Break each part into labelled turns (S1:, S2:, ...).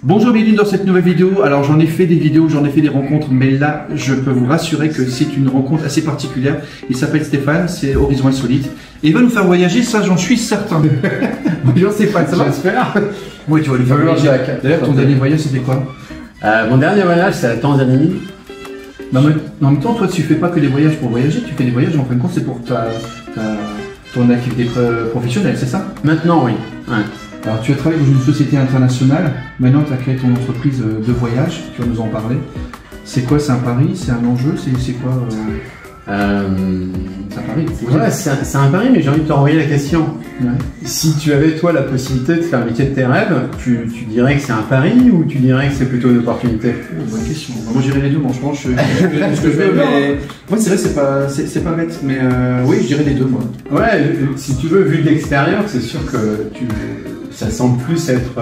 S1: Bonjour, bienvenue dans cette nouvelle vidéo. Alors j'en ai fait des vidéos, j'en ai fait des rencontres, mais là je peux vous rassurer que c'est une rencontre assez particulière. Il s'appelle Stéphane, c'est Horizon Insolite. Et il va nous faire voyager, ça j'en suis certain. Bonjour Stéphane, ça va?
S2: J'espère.
S1: Oui, tu vas lui faire voyager. D'ailleurs ton dernier voyage c'était quoi?
S2: Mon dernier voyage c'est la Tanzanie.
S1: En même temps, toi tu fais pas que des voyages pour voyager, tu fais des voyages en fin de compte c'est pour ton activité professionnelle, c'est ça?
S2: Maintenant oui. Ouais.
S1: Alors tu as travaillé dans une société internationale, maintenant tu as créé ton entreprise de voyage, tu vas nous en parler. C'est quoi, c'est un pari, c'est un enjeu, c'est quoi C'est un pari.
S2: Ouais, c'est un pari, mais j'ai envie de te renvoyer la question. Ouais. Si tu avais toi la possibilité de faire le métier de tes rêves, tu dirais que c'est un pari ou tu dirais que c'est plutôt une opportunité?
S1: Bonne question. Moi j'irais les deux, moi je pense que ce que je veux, mais moi c'est vrai c'est pas bête, mais oui je dirais les deux moi.
S2: Ouais, si tu veux, vu de l'extérieur, c'est sûr que ça semble plus être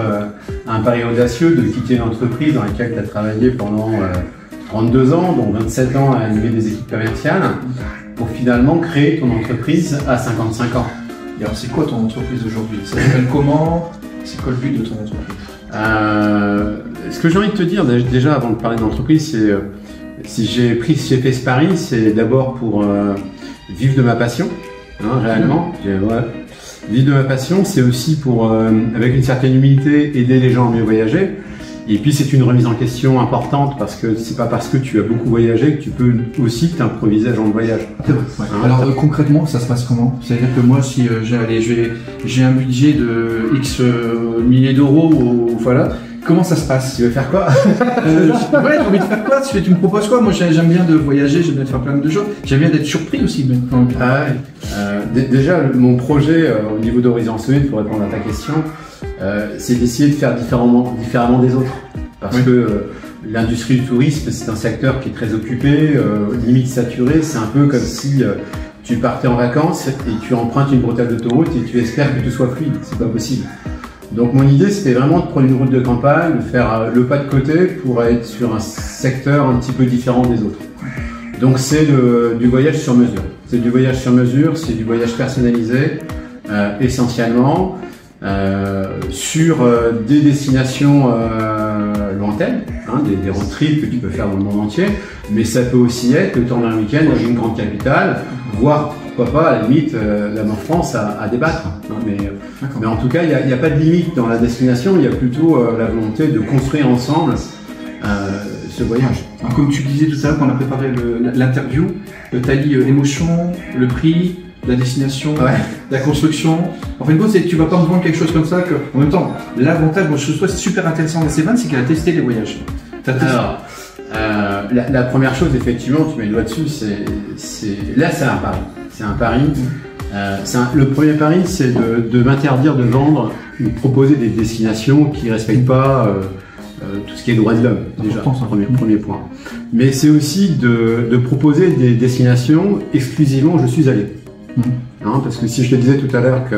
S2: un pari audacieux de quitter une entreprise dans laquelle tu as travaillé pendant 32 ans, dont 27 ans à animer des équipes commerciales, pour finalement créer ton entreprise à 55 ans.
S1: Et alors c'est quoi ton entreprise aujourd'hui? Ça s'appelle comment? C'est quoi le but de ton entreprise?
S2: Ce que j'ai envie de te dire déjà avant de parler d'entreprise, c'est si j'ai fait ce pari, c'est d'abord pour vivre de ma passion, hein, réellement. Vivre de ma passion, c'est aussi pour, avec une certaine humilité, aider les gens à mieux voyager. Et puis c'est une remise en question importante parce que c'est pas parce que tu as beaucoup voyagé que tu peux aussi t'improviser agent de voyage.
S1: Ouais. Hein, alors concrètement, ça se passe comment? C'est-à-dire que moi, si j'ai un budget de X milliers d'euros, voilà. Comment ça se passe?
S2: Tu veux faire quoi?
S1: Ouais, j'ai envie de faire quoi? Tu me proposes quoi? Moi, j'aime bien de voyager, j'aime bien de faire plein de choses. J'aime bien d'être surpris aussi.
S2: Ah ouais. Déjà, mon projet au niveau d'Horizon Insolite, pour répondre à ta question, c'est d'essayer de faire différemment des autres. Parce que l'industrie du tourisme, c'est un secteur qui est très occupé, limite saturé. C'est un peu comme si tu partais en vacances et tu empruntes une bretelle d'autoroute et tu espères que tout soit fluide. C'est pas possible. Donc mon idée c'était vraiment de prendre une route de campagne, de faire le pas de côté pour être sur un secteur un petit peu différent des autres. Donc c'est du voyage sur mesure. C'est du voyage sur mesure, c'est du voyage personnalisé essentiellement sur des destinations lointaines, hein, des road trips que tu peux faire dans le monde entier, mais ça peut aussi être le temps d'un week-end dans une grande capitale, voire pourquoi pas à la limite la France à débattre. Hein, mais en tout cas, il n'y a pas de limite dans la destination, il y a plutôt la volonté de construire ensemble ce voyage.
S1: Alors, comme tu disais tout à l'heure quand on a préparé l'interview, tu as dit émotion, le prix, la destination, ouais. La construction. En fin de compte, tu vas pas me vendre quelque chose comme ça que, en même temps, l'avantage, moi je trouve super intéressant dans Stéphane, c'est qu'elle a testé les voyages.
S2: Alors, la première chose, effectivement, tu mets le doigt dessus, là c'est un pari. C'est un pari. Le premier pari, c'est de m'interdire de vendre ou de proposer des destinations qui ne respectent pas tout ce qui est droit de l'homme, déjà, premier point. Mais c'est aussi de proposer des destinations exclusivement où je suis allé. Hein, parce que si je te disais tout à l'heure que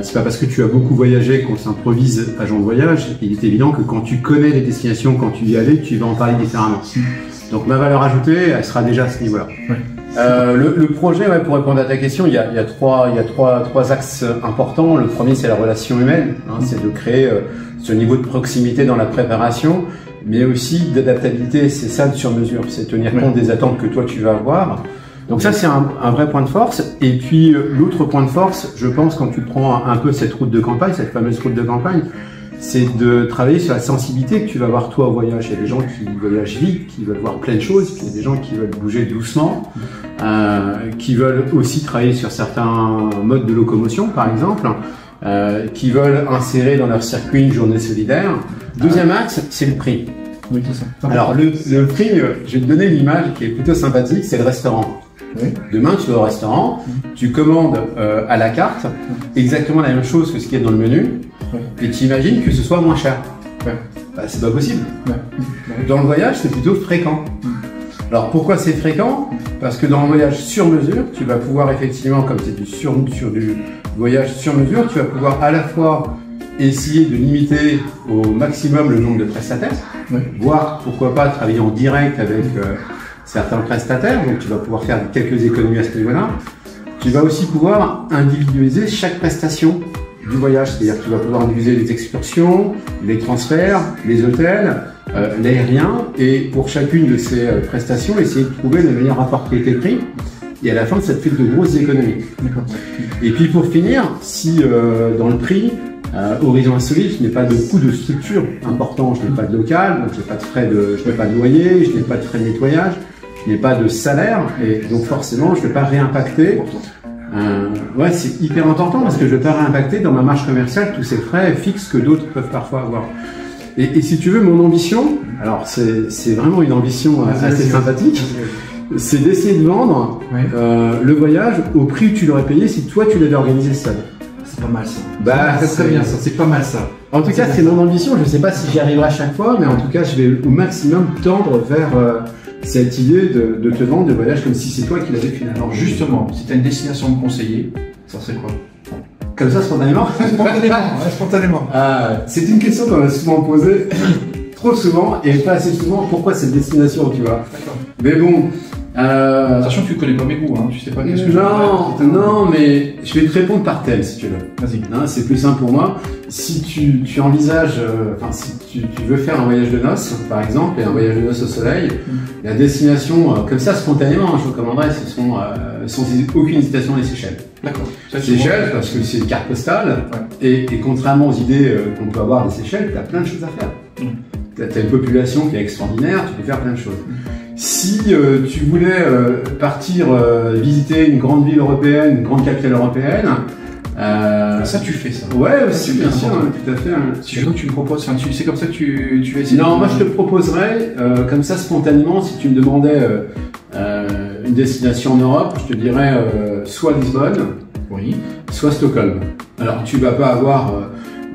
S2: c'est pas parce que tu as beaucoup voyagé qu'on s'improvise agent de voyage, il est évident que quand tu connais les destinations, quand tu y allais, tu vas en parler différemment. Donc ma valeur ajoutée, elle sera déjà à ce niveau-là. Ouais. Le projet, ouais, pour répondre à ta question, il y a trois axes importants. Le premier, c'est la relation humaine, hein, c'est de créer ce niveau de proximité dans la préparation, mais aussi d'adaptabilité. C'est ça de sur mesure, c'est tenir compte des attentes que toi tu vas avoir. Donc ça, c'est un vrai point de force. Et puis l'autre point de force, je pense, quand tu prends un peu cette route de campagne, cette fameuse route de campagne, c'est de travailler sur la sensibilité que tu vas avoir toi au voyage. Il y a des gens qui voyagent vite, qui veulent voir plein de choses, puis il y a des gens qui veulent bouger doucement, qui veulent aussi travailler sur certains modes de locomotion, par exemple, qui veulent insérer dans leur circuit une journée solidaire. Deuxième axe, c'est le prix.
S1: Oui, c'est ça.
S2: Alors le prix, je vais te donner une image qui est plutôt sympathique, c'est le restaurant. Oui. Demain, tu vas au restaurant, tu commandes à la carte exactement la même chose que ce qu'il y a dans le menu, et tu imagines que ce soit moins cher. Bah, c'est pas possible. Dans le voyage, c'est plutôt fréquent. Alors pourquoi c'est fréquent? Parce que dans le voyage sur mesure, tu vas pouvoir effectivement, comme c'est sur du voyage sur mesure, tu vas pouvoir à la fois essayer de limiter au maximum le nombre de prestataires, voire pourquoi pas travailler en direct avec certains prestataires, donc tu vas pouvoir faire quelques économies à ce niveau-là. Tu vas aussi pouvoir individualiser chaque prestation du voyage, c'est-à-dire que tu vas pouvoir individualiser les excursions, les transferts, les hôtels, l'aérien, et pour chacune de ces prestations, essayer de trouver le meilleur rapport qualité-prix. Et à la fin, ça te fait de grosses économies. Et puis pour finir, si dans le prix, Horizon Insolite, je n'ai pas de coût de structure important, je n'ai pas de local, donc je n'ai pas de frais je n'ai pas de loyer, je n'ai pas de frais de nettoyage, je n'ai pas de salaire, et donc forcément, je ne vais pas réimpacter. Ouais, c'est hyper important parce que je ne vais pas réimpacter dans ma marge commerciale tous ces frais fixes que d'autres peuvent parfois avoir. Et si tu veux, mon ambition, alors c'est vraiment une ambition assez sympathique, c'est d'essayer de vendre le voyage au prix où tu l'aurais payé si toi tu l'avais organisé seul.
S1: C'est pas mal ça.
S2: Bah,
S1: c'est très bien ça, c'est pas mal ça.
S2: En tout cas, c'est mon ambition. Je ne sais pas si j'y arriverai à chaque fois, mais en tout cas, je vais au maximum tendre vers cette idée de te vendre des voyages comme si c'est toi qui l'avais finalement.
S1: Alors justement, si tu as une destination à me conseiller, ça serait quoi?
S2: Comme ça, spontanément?
S1: Spontanément.
S2: C'est une question qu'on m'a souvent posée, trop souvent, et pas assez souvent. Pourquoi cette destination, tu vois? Mais bon.
S1: Sachant que tu connais pas mes goûts, hein. Tu sais pas qu'est-ce que je veux.
S2: Non, mais je vais te répondre par thème si tu veux.
S1: Vas-y.
S2: C'est plus simple pour moi. Si tu envisages, si tu veux faire un voyage de noces, par exemple, et un voyage de noces au soleil, la destination, comme ça, spontanément, je recommanderais, ce sont sans aucune hésitation les Seychelles.
S1: D'accord.
S2: Seychelles, parce que c'est une carte postale, et contrairement aux idées qu'on peut avoir des Seychelles, tu as plein de choses à faire. Tu as une population qui est extraordinaire, tu peux faire plein de choses. Si tu voulais partir visiter une grande ville européenne, une grande capitale européenne,
S1: ça tu fais ça.
S2: Ouais, aussi, bien sûr, tout à fait.
S1: Si tu me proposes, c'est comme ça que tu vas essayer.
S2: Non, moi je te proposerais, comme ça spontanément, si tu me demandais une destination en Europe, je te dirais soit Lisbonne, soit Stockholm. Alors tu vas pas avoir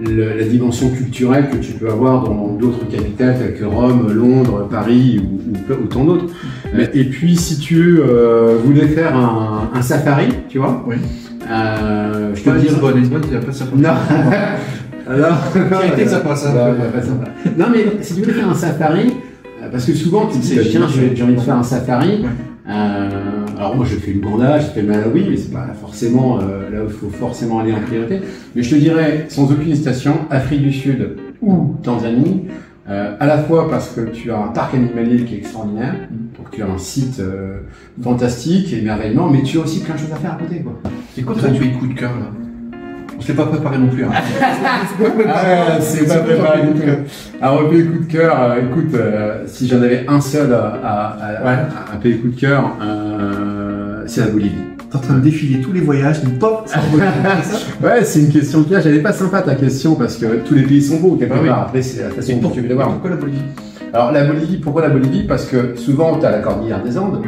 S2: la dimension culturelle que tu peux avoir dans d'autres capitales telles que Rome, Londres, Paris ou tant d'autres. Et puis si tu voulais faire un safari, tu vois,
S1: je te dis Lisbonne, il n'y a pas de safari.
S2: Non. Alors, non, mais si tu voulais faire un safari, parce que souvent tu te dis tiens, j'ai envie de faire un safari. Alors moi j'ai fait l'Ouganda, j'ai fait le Malawi, mais c'est pas forcément là où il faut forcément aller en priorité. Mais je te dirais, sans aucune hésitation, Afrique du Sud ou Tanzanie, à la fois parce que tu as un parc animalier qui est extraordinaire, donc tu as un site fantastique, émerveillement, mais tu as aussi plein de choses à faire à côté, quoi.
S1: C'est quoi ton coup de cœur là? On s'est pas préparé non plus. Hein.
S2: C'est pas préparé du tout. Alors, un pays coup de cœur, écoute, si j'en avais un seul un pays coup de cœur, c'est la Bolivie.
S1: T'es en train de défiler tous les voyages, une pop.
S2: Ouais, c'est une question de piège. Elle est pas sympa ta question parce que tous les pays sont beaux quelque part. Après, c'est la façon dont tu veux les voir.
S1: Pourquoi la Bolivie?
S2: Alors, la Bolivie, pourquoi la Bolivie? Parce que souvent, tu as la cordillère des Andes.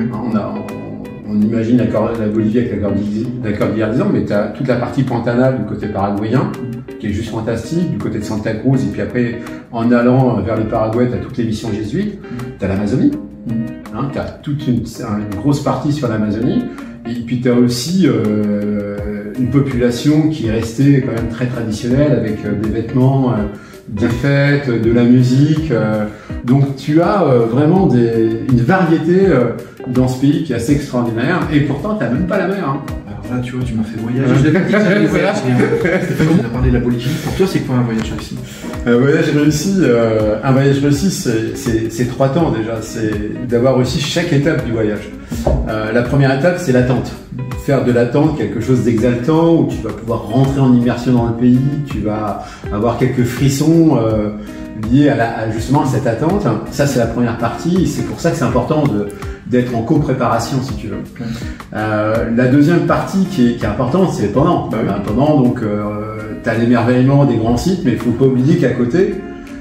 S2: On imagine la Bolivie avec la cordillère des Andes, mais tu as toute la partie pantanale du côté paraguayen, qui est juste fantastique, du côté de Santa Cruz, et puis après, en allant vers le Paraguay, tu as toutes les missions jésuites, tu as l'Amazonie, tu as toute une grosse partie sur l'Amazonie, et puis tu as aussi une population qui est restée quand même très traditionnelle, avec des vêtements, des fêtes, de la musique, donc tu as vraiment une variété dans ce pays qui est assez extraordinaire, et pourtant tu n'as même pas la mer. Hein.
S1: Alors là, tu vois, tu m'as fait voyager. Je l'avais dit, j'avais voyagé. On a parlé de la Bolivie. Pour toi, c'est quoi un voyage réussi?
S2: Un voyage réussi, c'est 3 temps déjà. C'est d'avoir réussi chaque étape du voyage. La première étape, c'est l'attente. Faire de l'attente quelque chose d'exaltant, où tu vas pouvoir rentrer en immersion dans le pays, tu vas avoir quelques frissons liés justement à cette attente. Ça, c'est la première partie. C'est pour ça que c'est important d'être en co-préparation, si tu veux. La deuxième partie qui est importante, c'est pendant. Pendant, donc, tu as l'émerveillement des grands sites, mais il ne faut pas oublier qu'à côté,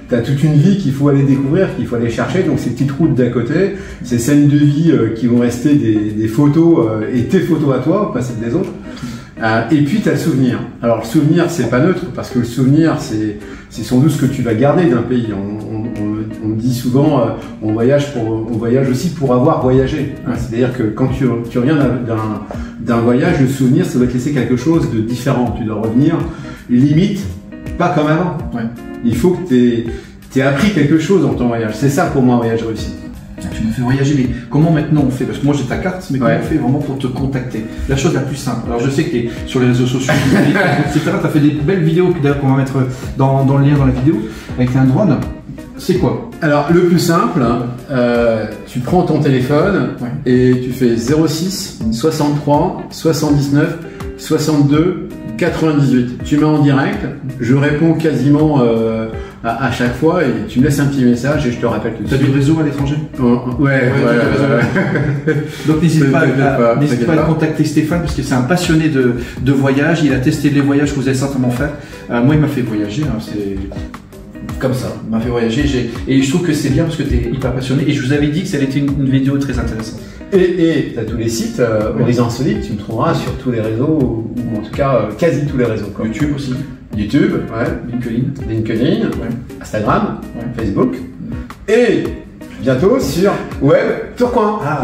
S2: tu as toute une vie qu'il faut aller découvrir, qu'il faut aller chercher. Donc, ces petites routes d'à côté, ces scènes de vie qui vont rester des photos et tes photos à toi, pas celles des autres. Et puis, tu as le souvenir. Alors, le souvenir, c'est pas neutre, parce que le souvenir, c'est sans doute ce que tu vas garder d'un pays. On me dit souvent, on voyage aussi pour avoir voyagé. C'est-à-dire que quand tu reviens d'un voyage, le souvenir, ça va te laisser quelque chose de différent. Tu dois revenir limite pas comme avant.
S1: Ouais.
S2: Il faut que tu aies appris quelque chose dans ton voyage. C'est ça pour moi un voyage réussi.
S1: Tu m'as fait voyager, mais comment maintenant on fait? Parce que moi j'ai ta carte, mais comment on fait vraiment pour te contacter? La chose la plus simple. Alors je sais que tu es sur les réseaux sociaux, etc. Tu as fait des belles vidéos, d'ailleurs qu'on va mettre dans le lien dans la vidéo, avec un drone. C'est quoi?
S2: Alors le plus simple, tu prends ton téléphone et tu fais 06 63 79 62 98. Tu mets en direct, je réponds quasiment à chaque fois et tu me laisses un petit message et je te rappelle tout de suite.
S1: T'as du réseau à l'étranger?
S2: Ouais.
S1: Donc n'hésite pas à contacter Stéphane parce que c'est un passionné de voyage. Il a testé les voyages que vous allez certainement faire. Moi il m'a fait voyager, hein, c'est comme ça, il m'a fait voyager et je trouve que c'est bien parce que tu es hyper passionné et je vous avais dit que ça allait être une vidéo très intéressante.
S2: Et tu as tous les sites Horizon Insolite, tu me trouveras sur tous les réseaux, ou en tout cas quasi tous les réseaux. Quoi.
S1: YouTube aussi.
S2: YouTube, LinkedIn, Instagram, Facebook, et bientôt sur Web Tourcoing.
S1: Ah,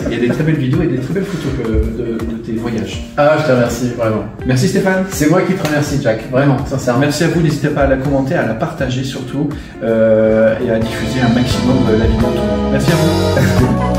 S1: il y a des très belles vidéos et des très belles photos de tes voyages.
S2: Ah, je te remercie, vraiment.
S1: Merci Stéphane.
S2: C'est moi qui te remercie, Jack, vraiment, sincèrement.
S1: Merci à vous, n'hésitez pas à la commenter, à la partager surtout, et à diffuser un maximum la vidéo. Merci à vous.